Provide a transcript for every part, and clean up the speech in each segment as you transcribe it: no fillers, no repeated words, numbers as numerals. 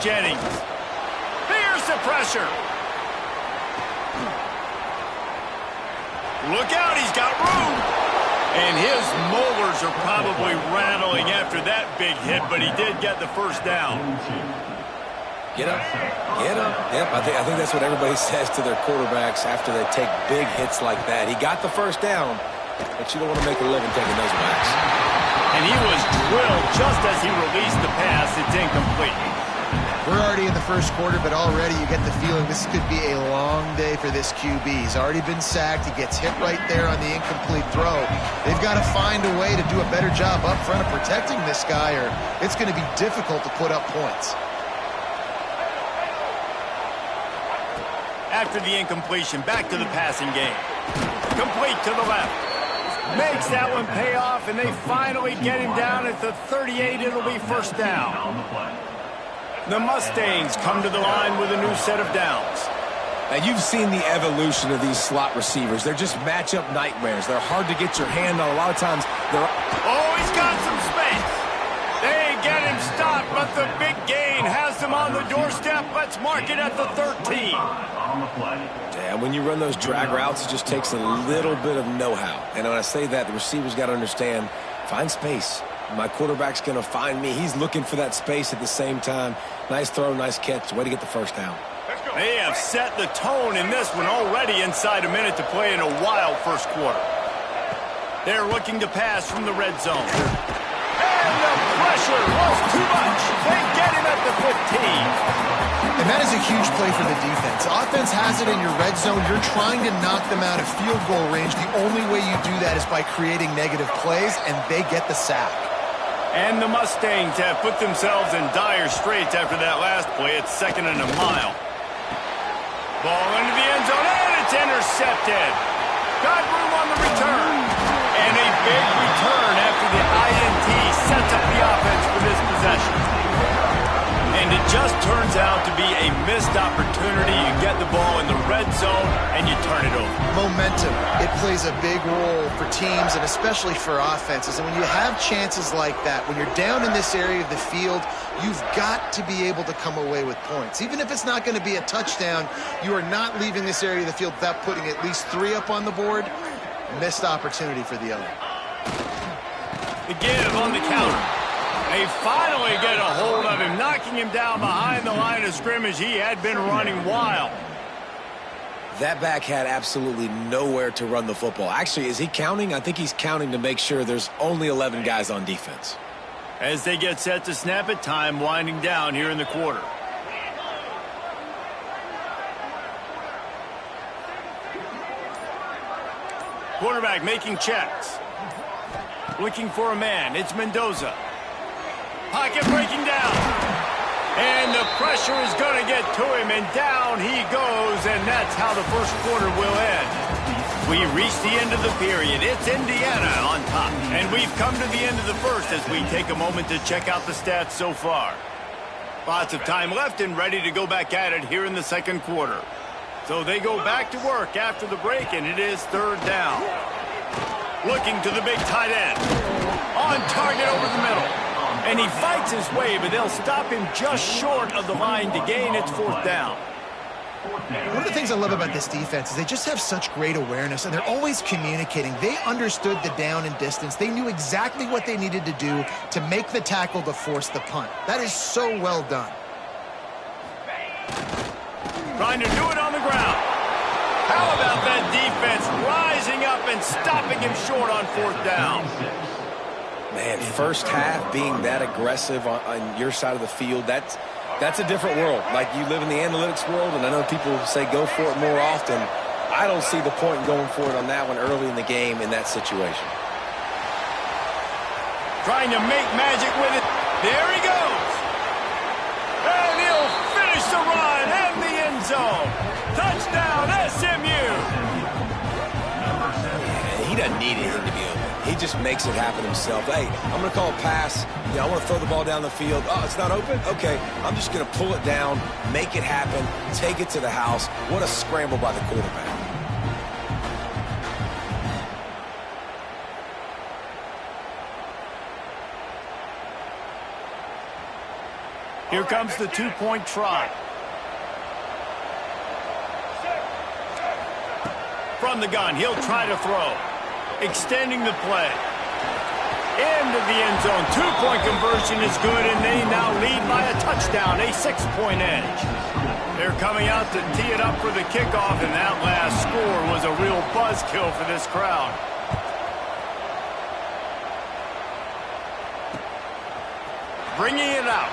Jennings. Here's the pressure. Look out, he's got room. And his molars are probably rattling after that big hit, but he did get the first down. Get up. Get up. Yep, I think that's what everybody says to their quarterbacks after they take big hits like that. He got the first down, but you don't want to make a living taking those backs. And he was drilled just as he released the pass. It's incomplete. We're already in the first quarter, but already you get the feeling this could be a long day for this QB. He's already been sacked. He gets hit right there on the incomplete throw. They've got to find a way to do a better job up front of protecting this guy, or it's going to be difficult to put up points. After the incompletion, back to the passing game. Complete to the left. Makes that one pay off, and they finally get him down at the 38. It'll be first down. The Mustangs come to the line with a new set of downs. Now, you've seen the evolution of these slot receivers. They're just matchup nightmares. They're hard to get your hand on. A lot of times, they're... Oh, he's got some space. They get him stopped, but the big gain has them on the doorstep. Let's mark it at the 13. Yeah, when you run those drag routes, it just takes a little bit of know-how. And when I say that, the receiver's got to understand, find space. My quarterback's going to find me. He's looking for that space at the same time. Nice throw, nice catch. Way to get the first down. They have set the tone in this one already inside a minute to play in a wild first quarter. They're looking to pass from the red zone. And the pressure was too much. They get him at the 15. And that is a huge play for the defense. Offense has it in your red zone. You're trying to knock them out of field goal range. The only way you do that is by creating negative plays, and they get the sack. And the Mustangs have put themselves in dire straits after that last play. It's 2nd and a mile. Ball into the end zone, and it's intercepted. Got room on the return. And a big return after the INT sets up the offense for this possession. And it just turns out to be a missed opportunity. You get the ball in the red zone, and you turn it over. Momentum. It plays a big role for teams and especially for offenses. And when you have chances like that, when you're down in this area of the field, you've got to be able to come away with points. Even if it's not going to be a touchdown, you are not leaving this area of the field without putting at least 3 up on the board. Missed opportunity for the other. The give on the counter. They finally get a hold of him, knocking him down behind the line of scrimmage. He had been running wild. That back had absolutely nowhere to run the football. Actually, is he counting? I think he's counting to make sure there's only 11 guys on defense. As they get set to snap it, time winding down here in the quarter. Quarterback making checks. Looking for a man. It's Mendoza. Pocket breaking down. And the pressure is going to get to him, and down he goes, and that's how the first quarter will end. We reach the end of the period. It's Indiana on top, and we've come to the end of the first as we take a moment to check out the stats so far. Lots of time left and ready to go back at it here in the second quarter. So they go back to work after the break, and it is 3rd down. Looking to the big tight end. On target over the middle. And he fights his way, but they'll stop him just short of the line to gain. It's 4th down. One of the things I love about this defense is they just have such great awareness, and they're always communicating. They understood the down and distance. They knew exactly what they needed to do to make the tackle to force the punt. That is so well done. Trying to do it on the ground. How about that defense rising up and stopping him short on 4th down? Man, first half being that aggressive on your side of the field, that's a different world. Like, you live in the analytics world, and I know people say go for it more often. I don't see the point in going for it on that one early in the game in that situation. Trying to make magic with it. There he goes. And he'll finish the run and the end zone. Touchdown, SMU. He doesn't need anything to be open. He just makes it happen himself. Hey, I'm going to call a pass. I want to throw the ball down the field. Oh, it's not open? Okay, I'm just going to pull it down, make it happen, take it to the house. What a scramble by the quarterback. Here comes the two-point try. From the gun, he'll try to throw. Extending the play. Into the end zone. Two-point conversion is good, and they now lead by a touchdown, a 6-point edge. They're coming out to tee it up for the kickoff, and that last score was a real buzzkill for this crowd. Bringing it out.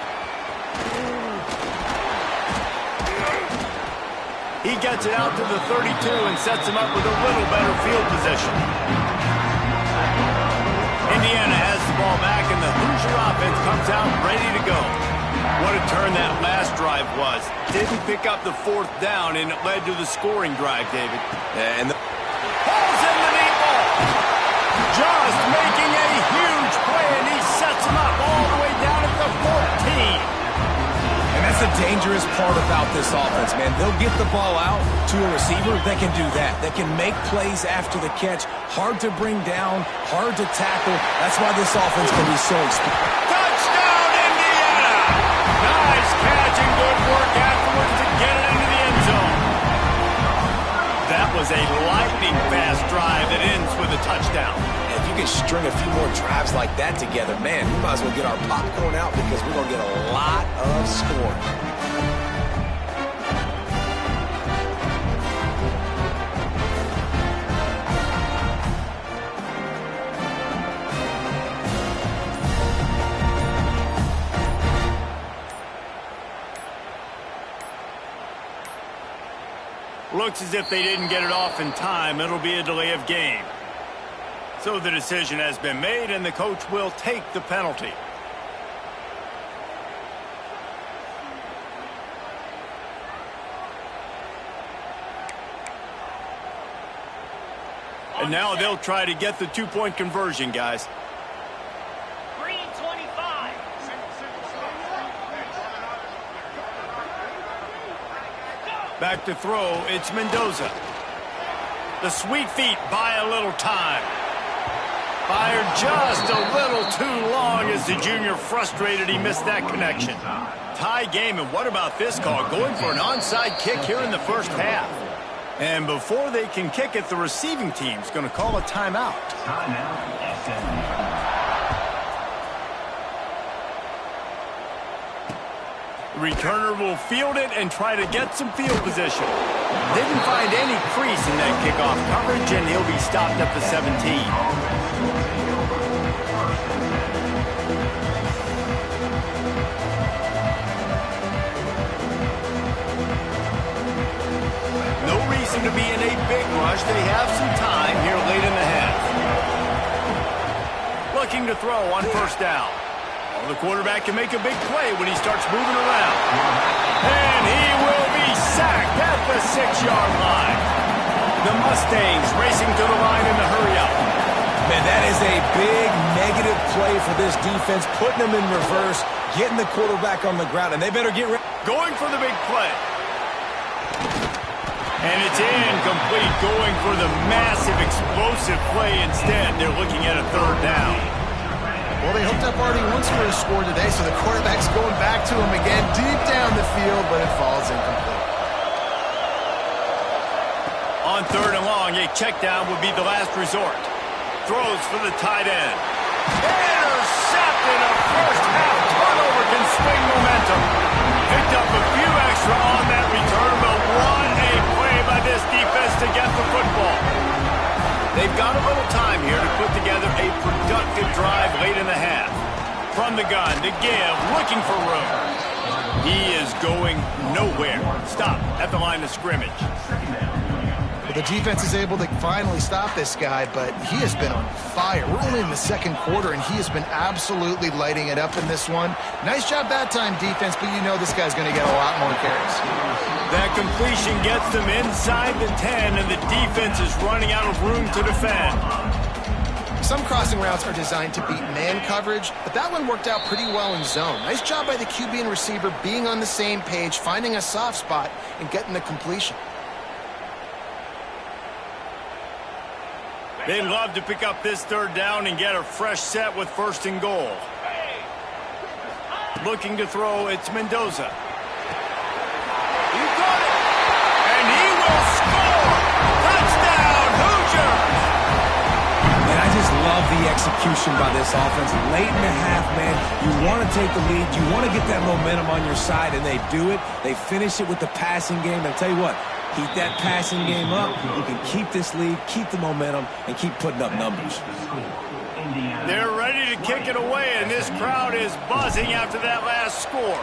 He gets it out to the 32 and sets him up with a little better field position. Indiana has the ball back, and the Hoosier offense comes out ready to go. What a turn that last drive was. Didn't pick up the fourth down, and it led to the scoring drive, David. And Pulls in the deep ball. Just making a huge play, and he sets him up all the way down at the 14. And that's the dangerous part about this offense, man. They'll get the ball out to a receiver that can do that. That can make plays after the catch. Hard to bring down, hard to tackle. That's why this offense can be so explosive. Touchdown, Indiana! Nice catch and good work afterwards to get it into the end zone. That was a lightning-fast drive that ends with a touchdown. If you can string a few more drives like that together, man, we might as well get our popcorn out because we're going to get a lot of scoring. Looks as if they didn't get it off in time. It'll be a delay of game. So the decision has been made, and the coach will take the penalty. And now they'll try to get the two-point conversion, guys. Back to throw, it's Mendoza. The sweet feet buy a little time. Fired just a little too long as the junior frustrated he missed that connection. Tie game, and what about this call? Going for an onside kick here in the first half. And before they can kick it, the receiving team's going to call a timeout. Returner will field it and try to get some field position. Didn't find any crease in that kickoff coverage, and he'll be stopped at the 17. No reason to be in a big rush. They have some time here late in the half. Looking to throw on first down. The quarterback can make a big play when he starts moving around. And he will be sacked at the 6-yard line. The Mustangs racing to the line in the hurry-up. Man, that is a big negative play for this defense, putting them in reverse, getting the quarterback on the ground, and they better get ready. Going for the big play. And it's incomplete, going for the massive explosive play instead. They're looking at a third down. Well, they hooked up already once for a score today, so the quarterback's going back to him again deep down the field, but it falls incomplete. On third and long, a check down would be the last resort. Throws for the tight end. Intercepted. A first half turnover can swing momentum. Picked up a few extra on that return, but what a play by this defense to get the football. They've got a little time here to put together a productive drive late in the half. From the gun, to give, looking for room. He is going nowhere. Stop at the line of scrimmage. Well, the defense is able to finally stop this guy, but he has been on fire. We're only in the second quarter, and he has been absolutely lighting it up in this one. Nice job that time, defense, but you know this guy's going to get a lot more carries. That completion gets them inside the 10, and the defense is running out of room to defend. Some crossing routes are designed to beat man coverage, but that one worked out pretty well in zone. Nice job by the QB and receiver being on the same page, finding a soft spot, and getting the completion. They'd love to pick up this third down and get a fresh set with first and goal. looking to throw. It's Mendoza. He got it. And he will score. Touchdown, Hoosiers. And I just love the execution by this offense. Late in the half, man, you want to take the lead. You want to get that momentum on your side, and they do it. They finish it with the passing game. And I'll tell you what, keep that passing game up. You can keep this lead, keep the momentum, and keep putting up numbers. They're ready to kick it away, and this crowd is buzzing after that last score.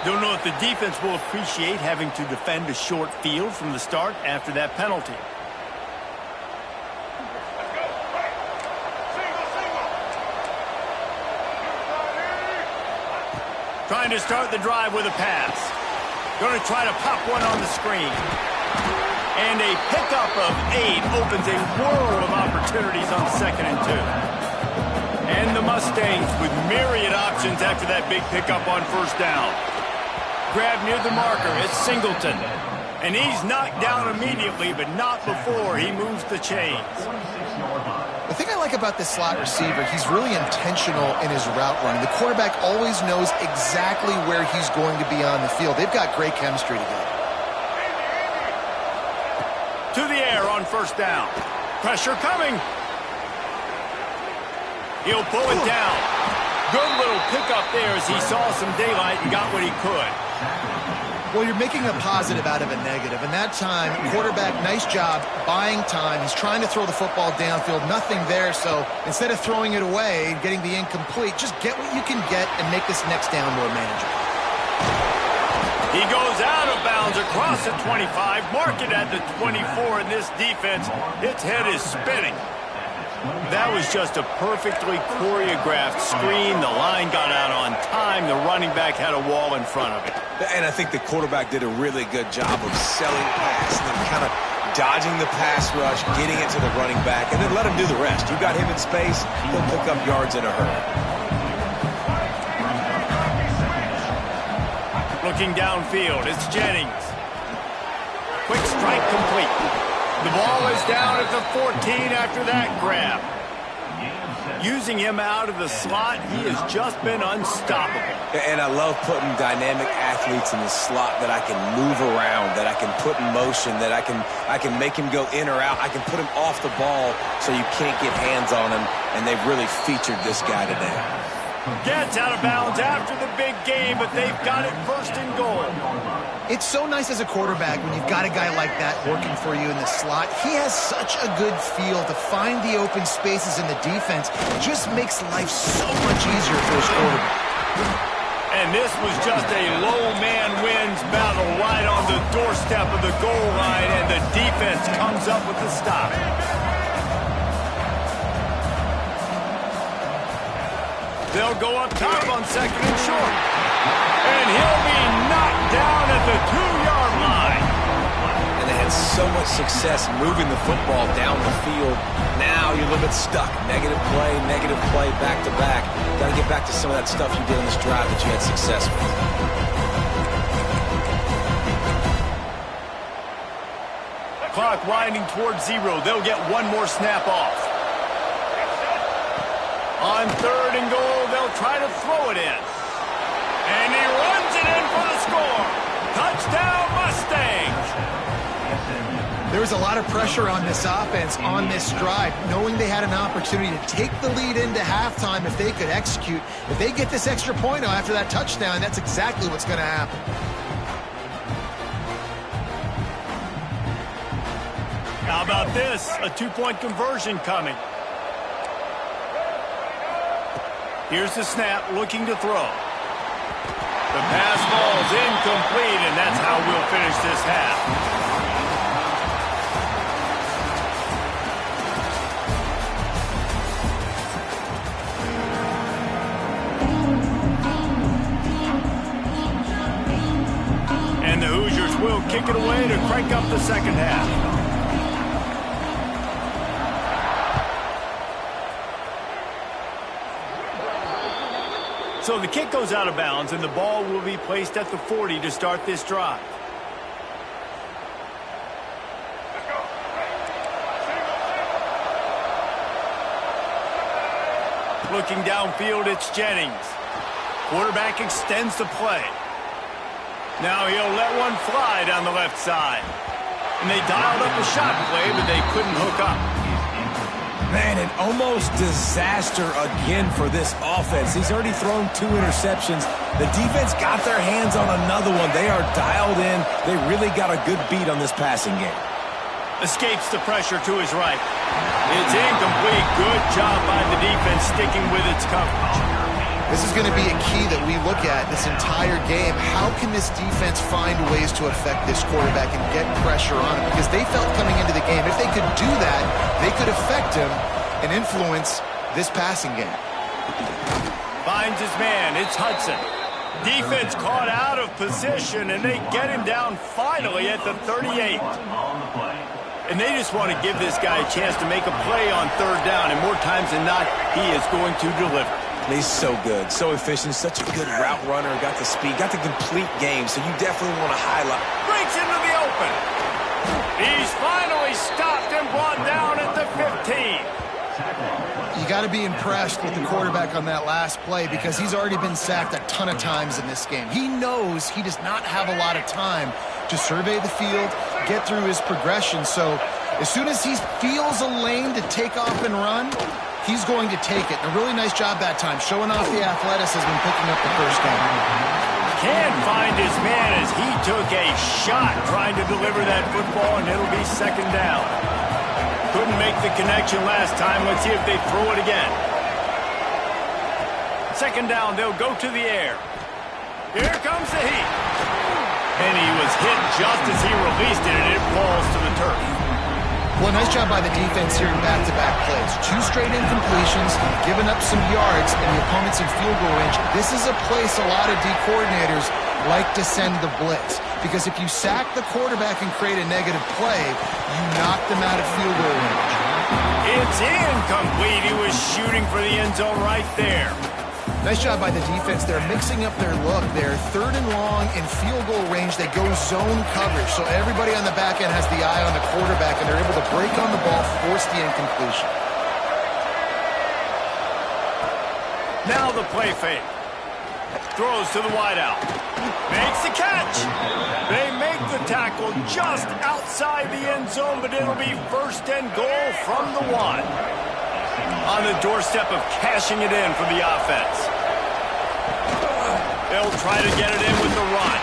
Don't know if the defense will appreciate having to defend a short field from the start after that penalty. Trying to start the drive with a pass. Going to try to pop one on the screen. And a pickup of 8 opens a world of opportunities on 2nd and 2. And the Mustangs with myriad options after that big pickup on 1st down. Grab near the marker, it's Singleton. And he's knocked down immediately, but not before he moves the chains. The thing I like about this slot receiver, he's really intentional in his route running. The quarterback always knows exactly where he's going to be on the field. They've got great chemistry together. To the air on 1st down. Pressure coming. He'll pull it down. Good little pickup there as he saw some daylight and got what he could. Well, you're making a positive out of a negative. And that time, quarterback, nice job buying time. He's trying to throw the football downfield. Nothing there. So instead of throwing it away and getting the incomplete, just get what you can get and make this next down more manageable. He goes out of bounds across the 25, mark it at the 24, and this defense, its head is spinning. That was just a perfectly choreographed screen. The line got out on time. The running back had a wall in front of it. And I think the quarterback did a really good job of selling pass and then kind of dodging the pass rush, getting it to the running back, and then let him do the rest. You got him in space, he'll pick up yards in a hurry. Looking downfield, it's Jennings. Quick strike complete. The ball is down at the 14 after that grab. Using him out of the slot, he has just been unstoppable. And I love putting dynamic athletes in the slot that I can move around, that I can put in motion, that I can make him go in or out. I can put him off the ball so you can't get hands on him, and they've really featured this guy today. Gets out of bounds after the big game, but they've got it 1st and goal. It's so nice as a quarterback when you've got a guy like that working for you in the slot. He has such a good feel to find the open spaces in the defense. It just makes life so much easier for his quarterback. And this was just a low man wins battle right on the doorstep of the goal line, and the defense comes up with the stop. They'll go up top on 2nd and short. And he'll be knocked down at the 2-yard line. And they had so much success moving the football down the field. Now you're a little bit stuck. Negative play, back-to-back. Got to get back to some of that stuff you did in this drive that you had success with. Clock winding towards 0. They'll get one more snap off. On 3rd and goal, they'll try to throw it in. And he runs it in for the score. Touchdown, Mustangs. There was a lot of pressure on this offense on this drive, knowing they had an opportunity to take the lead into halftime if they could execute. If they get this extra point after that touchdown, that's exactly what's going to happen. How about this? A 2-point conversion coming. Here's the snap, looking to throw. The pass falls incomplete, and that's how we'll finish this half. And the Hoosiers will kick it away to crank up the second half. So the kick goes out of bounds, and the ball will be placed at the 40 to start this drive. Looking downfield, it's Jennings. Quarterback extends the play. Now he'll let one fly down the left side. And they dialed up a shot play, but they couldn't hook up. Man, an almost disaster again for this offense. He's already thrown 2 interceptions. The defense got their hands on another one. They are dialed in. They really got a good beat on this passing game. Escapes the pressure to his right. It's incomplete. Good job by the defense sticking with its coverage. This is going to be a key that we look at this entire game. How can this defense find ways to affect this quarterback and get pressure on him? Because they felt coming into the game, if they could do that, they could affect him and influence this passing game. Finds his man. It's Hudson. Defense caught out of position, and they get him down finally at the 38. And they just want to give this guy a chance to make a play on 3rd down, and more times than not, he is going to deliver. He's so good, so efficient, such a good route runner, got the speed, got the complete game, so you definitely want to highlight. Breaks into the open. He's finally stopped and brought down at the 15. You got to be impressed with the quarterback on that last play because he's already been sacked a ton of times in this game. He knows he does not have a lot of time to survey the field, get through his progression, so as soon as he feels a lane to take off and run, he's going to take it. A really nice job that time, showing off the athleticism and picking up the first down. Can't find his man as he took a shot trying to deliver that football, and it'll be 2nd down. Couldn't make the connection last time. Let's see if they throw it again. 2nd down, they'll go to the air. Here comes the heat. And he was hit just as he released it, and it falls to the turf. Well, nice job by the defense here in back-to-back plays. 2 straight incompletions, giving up some yards, and the opponent's in field goal range. This is a place a lot of D coordinators like to send the blitz. Because if you sack the quarterback and create a negative play, you knock them out of field goal range. It's incomplete. He was shooting for the end zone right there. Nice job by the defense. They're mixing up their look. They're 3rd and long in field goal range. They go zone coverage. So everybody on the back end has the eye on the quarterback, and they're able to break on the ball, force the incompletion. Now the play fake. Throws to the wideout. Makes the catch. They make the tackle just outside the end zone, but it'll be 1st and goal from the 1. On the doorstep of cashing it in for the offense. They'll try to get it in with the run.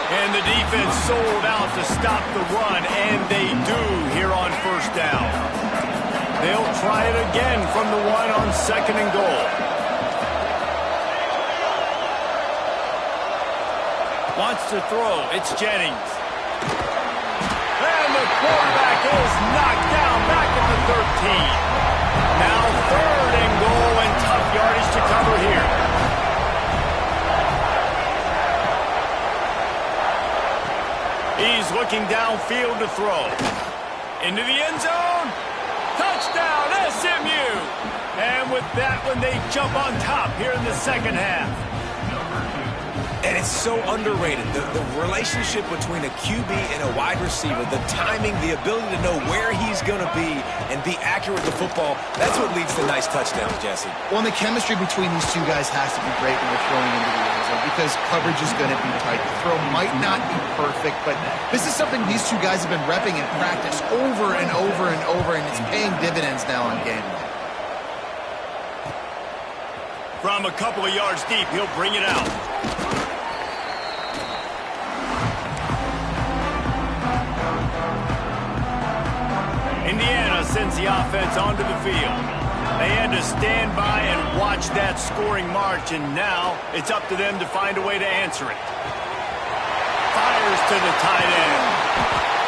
And the defense sold out to stop the run, and they do here on 1st down. They'll try it again from the 1 on 2nd and goal. Wants to throw. It's Jennings. And the quarterback is knocked down back at the 13. Now 3rd and goal, and tough yardage to cover here. He's looking downfield to throw. Into the end zone. Touchdown, SMU. And with that one, they jump on top here in the 2nd half. And it's so underrated. The relationship between a QB and a wide receiver, the timing, the ability to know where he's going to be and be accurate with the football, that's what leads to nice touchdowns, Jesse. Well, and the chemistry between these 2 guys has to be great when they're throwing into the end zone because coverage is going to be tight. The throw might not be perfect, but this is something these 2 guys have been repping in practice over and over and over, and it's paying dividends now on game day. From a couple of yards deep, he'll bring it out. Indiana sends the offense onto the field. They had to stand by and watch that scoring march, and now it's up to them to find a way to answer it. Fires to the tight end.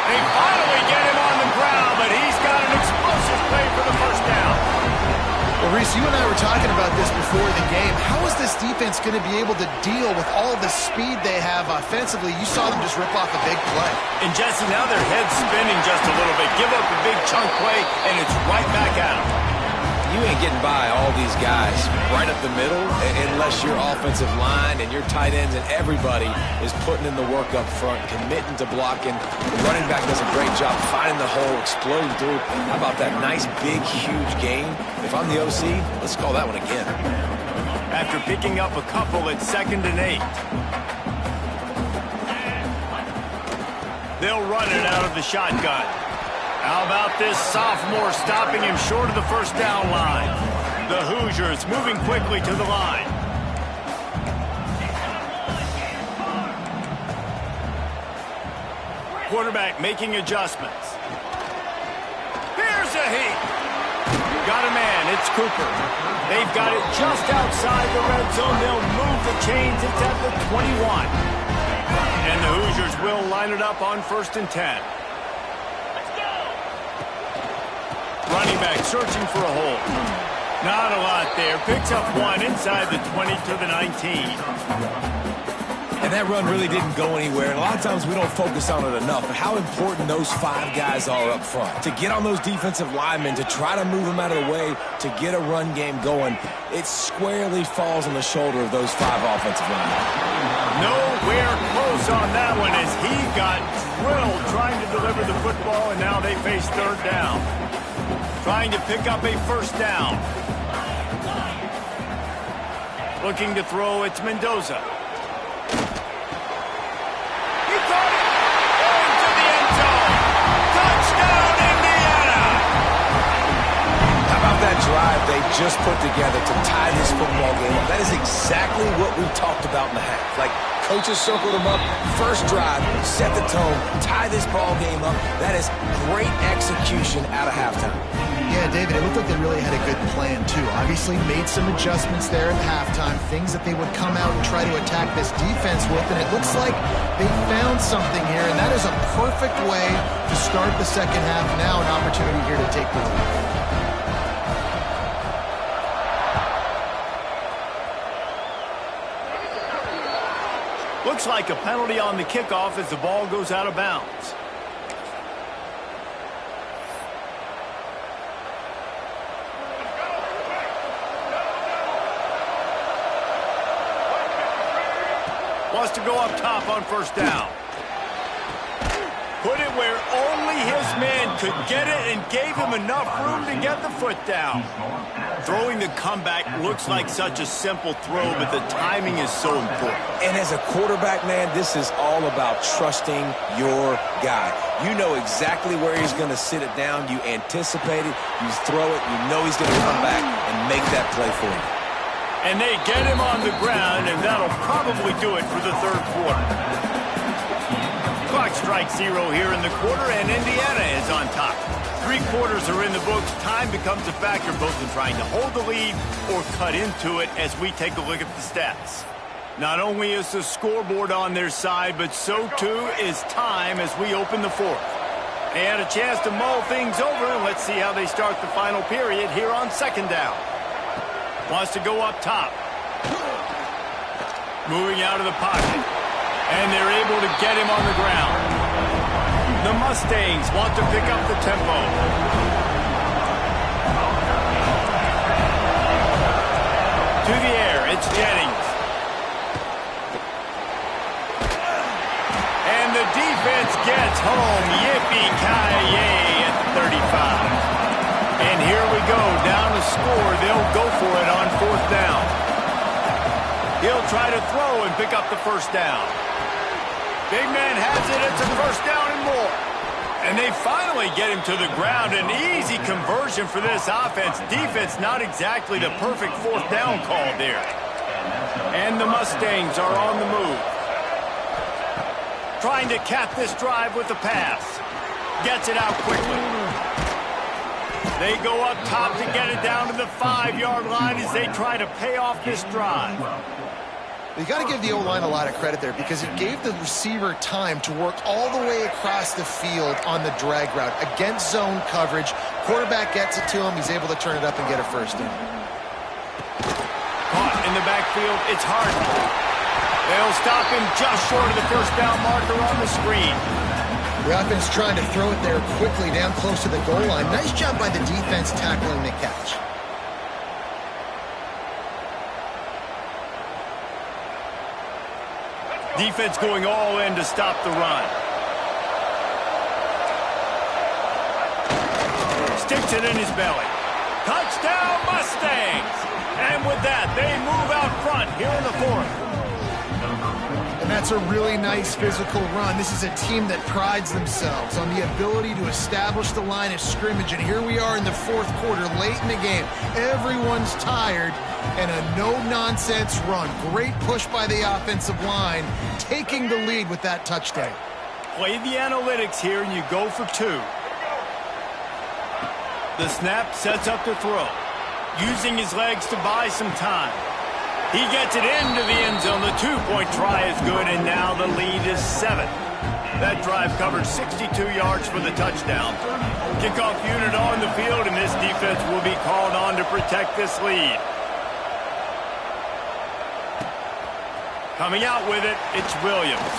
They finally get him on the ground, but he's got an explosive play for the 1st down. Well, Reese, you and I were talking about this before the game. How is this defense going to be able to deal with all the speed they have offensively? You saw them just rip off a big play. And, Jesse, now their head's spinning just a little bit. Give up a big chunk play, and it's right back at them. you ain't getting by all these guys right up the middle unless your offensive line and your tight ends and everybody is putting in the work up front, committing to blocking. The running back does a great job finding the hole, exploding through. How about that nice, big, huge gain? If I'm the OC, let's call that one again. After picking up a couple at 2nd and 8. They'll run it out of the shotgun. How about this sophomore stopping him short of the first down line? The Hoosiers moving quickly to the line. Quarterback making adjustments. Here's a heat. Got a man. It's Cooper. They've got it just outside the red zone. They'll move the chains. It's at the 21. And the Hoosiers will line it up on 1st and 10. Running back searching for a hole. Not a lot there. Picks up one inside the 20 to the 19. And that run really didn't go anywhere. And a lot of times we don't focus on it enough. But how important those 5 guys are up front. To get on those defensive linemen, to try to move them out of the way, to get a run game going, it squarely falls on the shoulder of those 5 offensive linemen. Nowhere close on that one as he got drilled trying to deliver the football, and now they face 3rd down. Trying to pick up a 1st down. Looking to throw, it's Mendoza. He caught it! Into the end zone! Touchdown, Indiana! How about that drive they just put together to tie this football game up? That is exactly what we talked about in the half. Like, coaches circled them up, first drive, set the tone, tie this ball game up. That is great execution out of halftime. Yeah, David, it looked like they really had a good plan, too. Obviously made some adjustments there at halftime, things that they would come out and try to attack this defense with, and it looks like they found something here, and that is a perfect way to start the second half. Now an opportunity here to take the lead. Looks like a penalty on the kickoff as the ball goes out of bounds. Wants to go up top on 1st down. Put it where only his man could get it and gave him enough room to get the foot down. Throwing the comeback looks like such a simple throw, but the timing is so important. And as a quarterback, man, this is all about trusting your guy. You know exactly where he's going to sit it down. You anticipate it. You throw it. You know he's going to come back and make that play for you. And they get him on the ground, and that'll probably do it for the 3rd quarter. Clock strikes 0 here in the quarter, and Indiana is on top. 3 quarters are in the books. Time becomes a factor both in trying to hold the lead or cut into it as we take a look at the stats. Not only is the scoreboard on their side, but so too is time as we open the 4th. They had a chance to mull things over, and let's see how they start the final period here on 2nd down. Wants to go up top. Moving out of the pocket. And they're able to get him on the ground. The Mustangs want to pick up the tempo. To the air, it's Jennings. And the defense gets home. Yippee-ki-yay at the 35. And here we go, down to score. They'll go for it on 4th down. He'll try to throw and pick up the 1st down. Big man has it. It's a 1st down and more. And they finally get him to the ground. An easy conversion for this offense. Defense not exactly the perfect 4th down call there. And the Mustangs are on the move. Trying to cap this drive with the pass. Gets it out quickly. They go up top to get it down to the 5-yard line as they try to pay off this drive. You got to give the O-line a lot of credit there because it gave the receiver time to work all the way across the field on the drag route against zone coverage. Quarterback gets it to him. He's able to turn it up and get a 1st down. Caught in the backfield. It's Harden. They'll stop him just short of the 1st down marker on the screen. The offense trying to throw it there quickly down close to the goal line. Nice job by the defense tackling the catch. Defense going all in to stop the run. Sticks it in his belly. Touchdown, Mustangs! And with that, they move out front here in the fourth. And that's a really nice physical run. This is a team that prides themselves on the ability to establish the line of scrimmage. And here we are in the fourth quarter, late in the game. Everyone's tired, and a no-nonsense run. Great push by the offensive line, taking the lead with that touchdown. Play the analytics here, and you go for two. The snap sets up the throw, using his legs to buy some time. He gets it into the end zone. The two-point try is good, and now the lead is 7. That drive covered 62 yards for the touchdown. Kickoff unit on the field, and this defense will be called on to protect this lead. Coming out with it, it's Williams.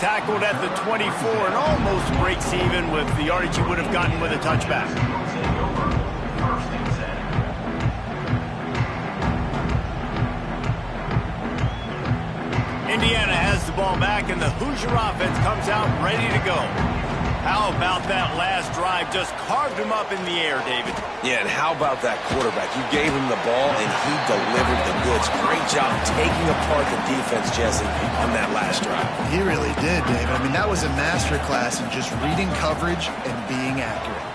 Tackled at the 24 and almost breaks even with the yardage he would have gotten with a touchback. Indiana has the ball back, and the Hoosier offense comes out ready to go. How about that last drive? Just carved him up in the air, David. Yeah, and how about that quarterback? You gave him the ball, and he delivered the goods. Great job taking apart the defense, Jesse, on that last drive. He really did, David. I mean, that was a masterclass in just reading coverage and being accurate.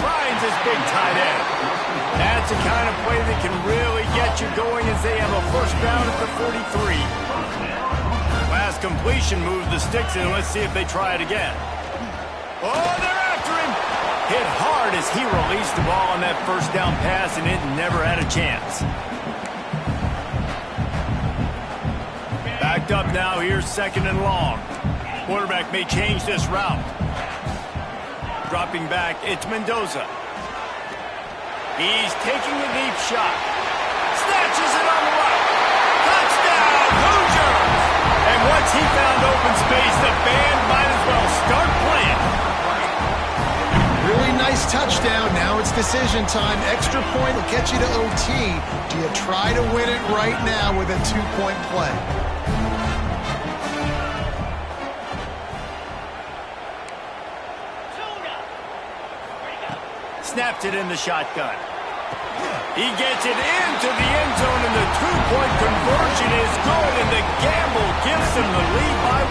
Finds his big tight end. That's the kind of play that can really get you going as they have a first down at the 43. Last completion moved the sticks in. Let's see if they try it again. Oh, they're after him. Hit hard as he released the ball on that first down pass, and it never had a chance. Backed up now. Here's 2nd and long. Quarterback may change this route. Dropping back, it's Mendoza. He's taking a deep shot. Snatches it on the right. Touchdown, Hoosiers! And once he found open space, the band might as well start playing. Really nice touchdown. Now it's decision time. Extra point will get you to OT. Do you try to win it right now with a 2-point play? Snaps it in the shotgun. He gets it into the end zone, and the 2-point conversion is good, and the gamble gives them the lead by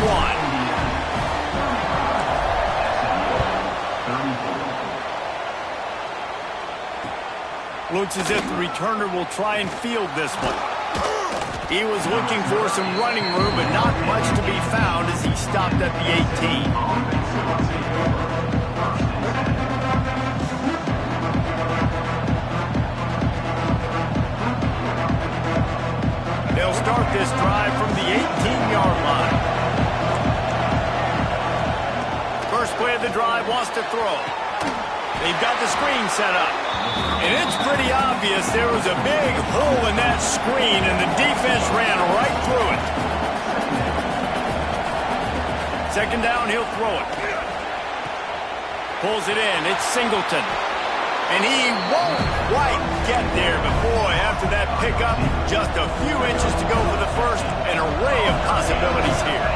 1. Looks as if the returner will try and field this one. He was looking for some running room, but not much to be found as he stopped at the 18. They'll start this drive from the 18-yard line. First play of the drive, wants to throw. They've got the screen set up. And it's pretty obvious there was a big hole in that screen, and the defense ran right through it. 2nd down, he'll throw it. Pulls it in, it's Singleton. And he won't quite get there, but boy, after that pickup, just a few inches to go for the first. An array of possibilities here.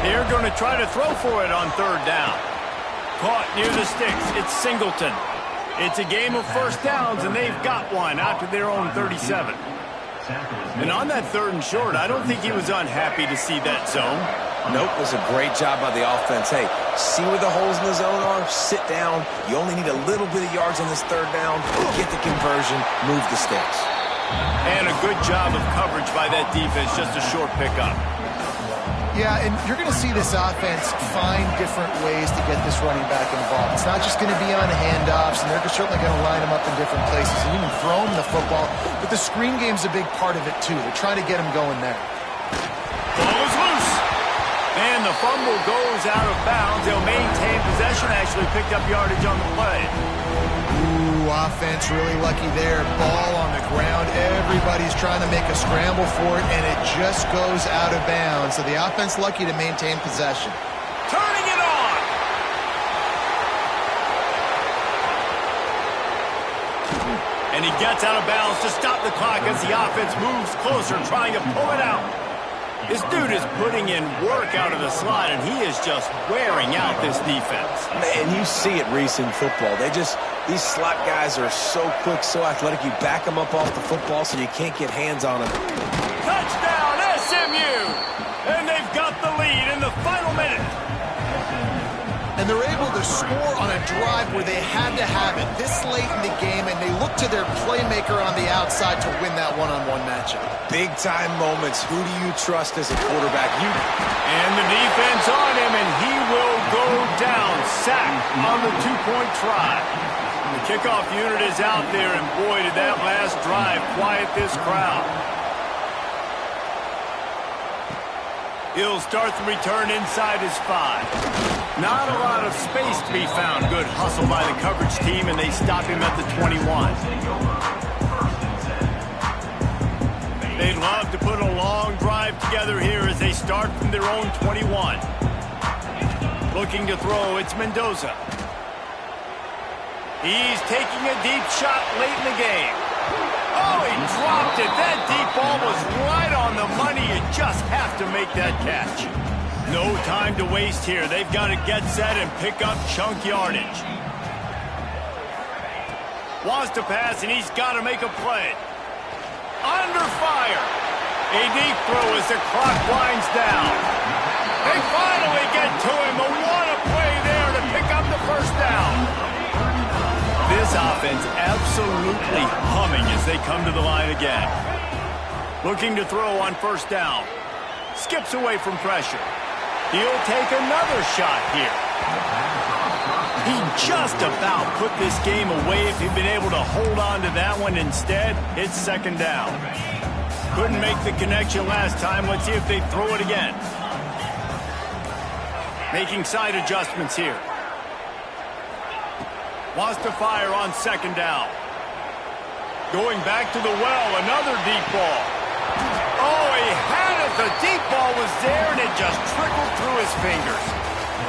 They're going to try to throw for it on 3rd down. Caught near the sticks. It's Singleton. It's a game of first downs, and they've got one out to their own 37. And on that 3rd and short, I don't think he was unhappy to see that zone. Nope, it was a great job by the offense. Hey, see where the holes in the zone are? Sit down. You only need a little bit of yards on this 3rd down. Get the conversion, move the sticks. And a good job of coverage by that defense, just a short pickup. Yeah, and you're going to see this offense find different ways to get this running back involved. It's not just going to be on handoffs, and they're certainly going to line them up in different places and even throw them the football. But the screen game's a big part of it, too. They're trying to get them going there. Ball is loose. And the fumble goes out of bounds. They'll maintain possession, actually picked up yardage on the play. Ooh, offense really lucky there. Ball on the ground. Everybody's trying to make a scramble for it, and it just goes out of bounds. So the offense lucky to maintain possession. Turning it on. And he gets out of bounds to stop the clock as the offense moves closer, trying to pull it out. This dude is putting in work out of the slot, and he is just wearing out this defense. Man, you see it, Reese, in football. These slot guys are so quick, so athletic. You back them up off the football so you can't get hands on them. Touchdown, SMU! And they've got the lead in the final minute. And they're able to score on a drive where they had to have it this late in the game, and they look to their playmaker on the outside to win that one-on-one matchup. Big-time moments. Who do you trust as a quarterback? And the defense on him, and he will go down. Sacked on the two-point try. The kickoff unit is out there, and boy, did that last drive quiet this crowd. He'll start the return inside his 5. Not a lot of space to be found. Good hustle by the coverage team, and they stop him at the 21. They'd love to put a long drive together here as they start from their own 21. Looking to throw, it's Mendoza. He's taking a deep shot late in the game. Oh, he dropped it. That deep ball was right on the money. You just have to make that catch. No time to waste here. They've got to get set and pick up chunk yardage. Wants to pass, and he's got to make a play. Under fire. A deep throw as the clock winds down. They finally get to him. What a play there to pick up the first down. This offense absolutely humming as they come to the line again. Looking to throw on first down. Skips away from pressure. He'll take another shot here. He just about put this game away if he'd been able to hold on to that one. Instead, it's second down. Couldn't make the connection last time. Let's see if they throw it again. Making side adjustments here. Wants to fire on second down. Going back to the well, another deep ball. Oh, he had it. The deep ball was there, and it just trickled through his fingers.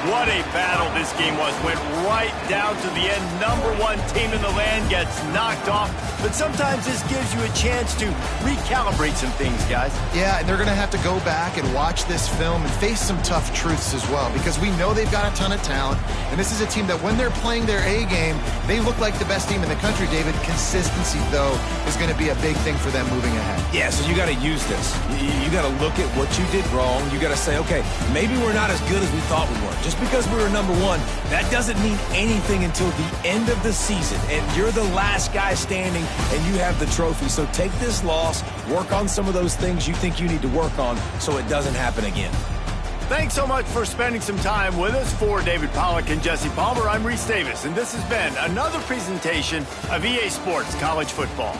What a battle this game was. Went right down to the end. Number 1 team in the land gets knocked off. But sometimes this gives you a chance to recalibrate some things, guys. Yeah, and they're going to have to go back and watch this film and face some tough truths as well, because we know they've got a ton of talent. And this is a team that when they're playing their A game, they look like the best team in the country, David. Consistency, though, is going to be a big thing for them moving ahead. Yeah, so you got to use this. You got to look at what you did wrong. You got to say, okay, maybe we're not as good as we thought we were. Just because we were number 1, that doesn't mean anything until the end of the season. And you're the last guy standing, and you have the trophy. So take this loss, work on some of those things you think you need to work on so it doesn't happen again. Thanks so much for spending some time with us. For David Pollack and Jesse Palmer, I'm Reese Davis, and this has been another presentation of EA Sports College Football.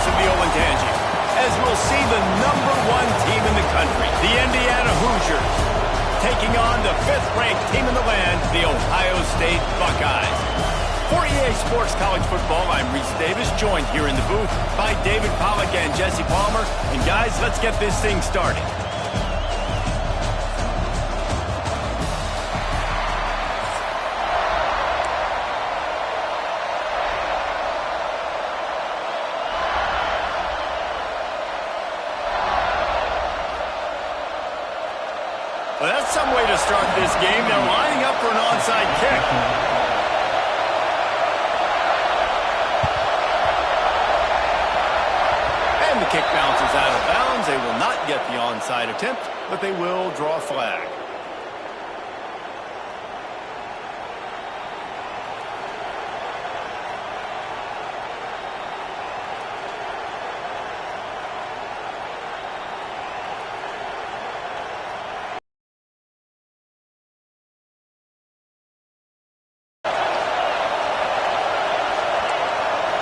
of the Ncaa, as we'll see the #1 team in the country, the Indiana Hoosiers, taking on the 5th-ranked team in the land, the Ohio State Buckeyes. For EA Sports College Football, I'm Reese Davis, joined here in the booth by David Pollack and Jesse Palmer. And guys, let's get this thing started. Well, that's some way to start this game. They're lining up for an onside kick. And the kick bounces out of bounds. They will not get the onside attempt, but they will draw a flag.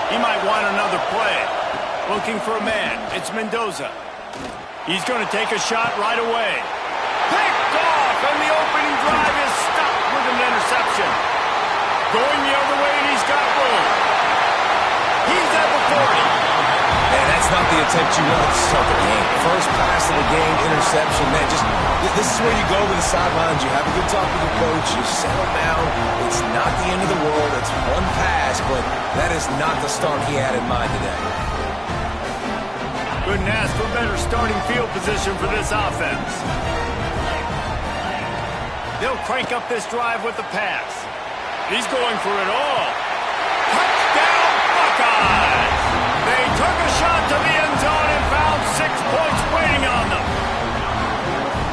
He might want another play. Looking for a man. It's Mendoza. He's going to take a shot right away. Picked off, and the opening drive is stopped with an interception. Going the other way, and he's got room. He's at the 40. Man, that's not the attempt you want to start the game. First pass of the game, interception. Man, this is where you go to the sidelines. You have a good talk with your coach. You settle down. It's not the end of the world. It's one pass, but that is not the start he had in mind today. Couldn't ask for better starting field position for this offense. They'll crank up this drive with the pass. He's going for it all. Touchdown, Buckeyes! They took a shot to the end zone and found 6 points waiting on them.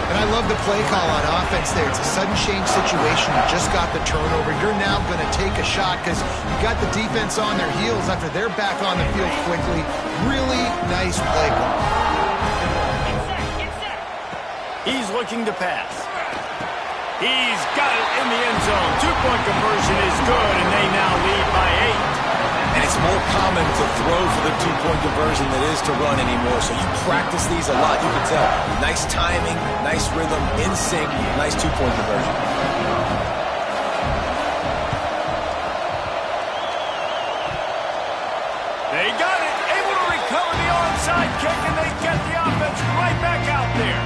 And I love the play call on offense there. It's a sudden change situation. You just got the turnover. You're now going to take a shot because you got the defense on their heels after they're back on the field quickly. Really nice play call. He's looking to pass. He's got it in the end zone. 2-point conversion is good, and they now lead by 8. And it's more common to throw for the 2-point conversion than it is to run anymore. So you practice these a lot, you can tell. Nice timing, nice rhythm, in sync, nice 2-point conversion. They got it, able to recover the onside kick, and they get the offense right back out there.